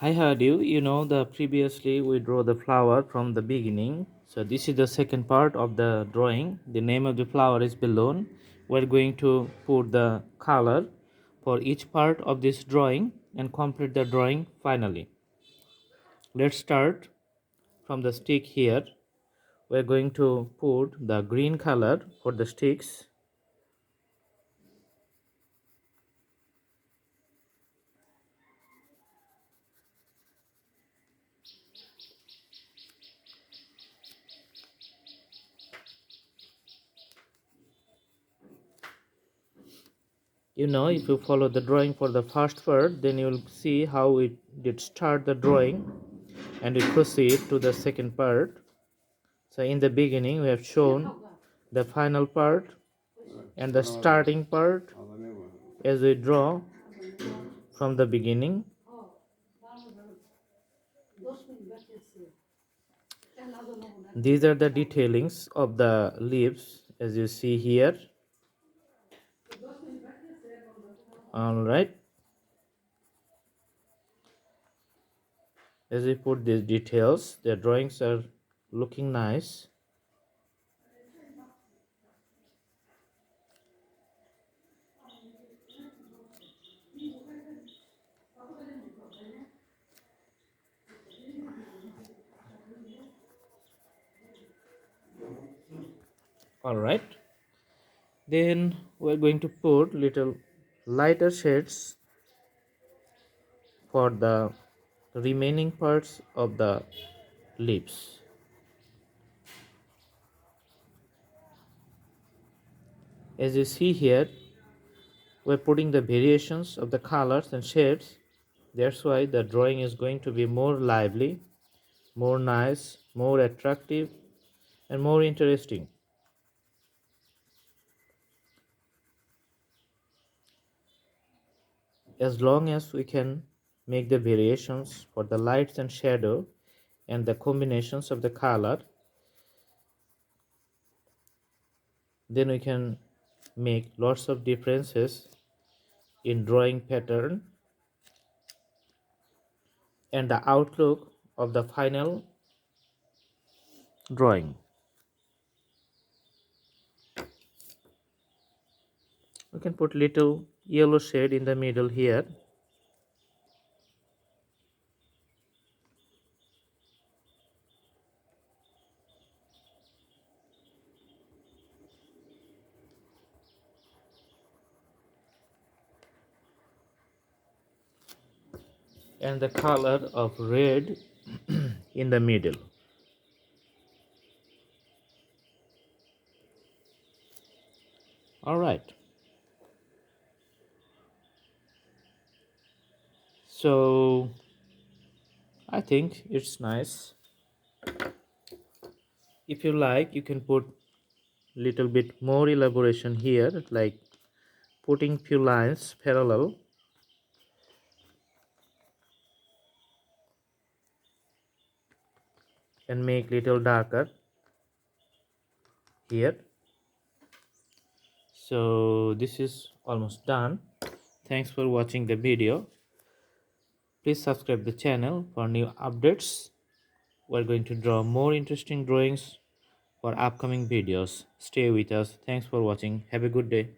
I heard you. You know, the previously we draw the flower from the beginning. So this is the second part of the drawing. The name of the flower is balloon. We're going to put the color for each part of this drawing and complete the drawing finally. Let's start from the stick here. We're going to put the green color for the sticks. You know, if you follow the drawing for the first part, then you will see how it did start the drawing and we proceed to the second part. So in the beginning we have shown the final part and the starting part as we draw from the beginning. These are the detailings of the leaves as you see here. All right, as we put these details, the drawings are looking nice. All right, then we're going to put little lighter shades for the remaining parts of the leaves. As you see here, we're putting the variations of the colors and shades. That's why the drawing is going to be more lively, more nice, more attractive, and more interesting. As long as we can make the variations for the lights and shadow and the combinations of the color, then we can make lots of differences in drawing pattern and the outlook of the final drawing. We can put little yellow shade in the middle here. And the color of red in the middle. All right, so I think it's nice. If you like, you can put little bit more elaboration here, like putting few lines parallel and make little darker here. So this is almost done. Thanks for watching the video. Please subscribe the channel for new updates. We're going to draw more interesting drawings for upcoming videos. Stay with us. Thanks for watching. Have a good day.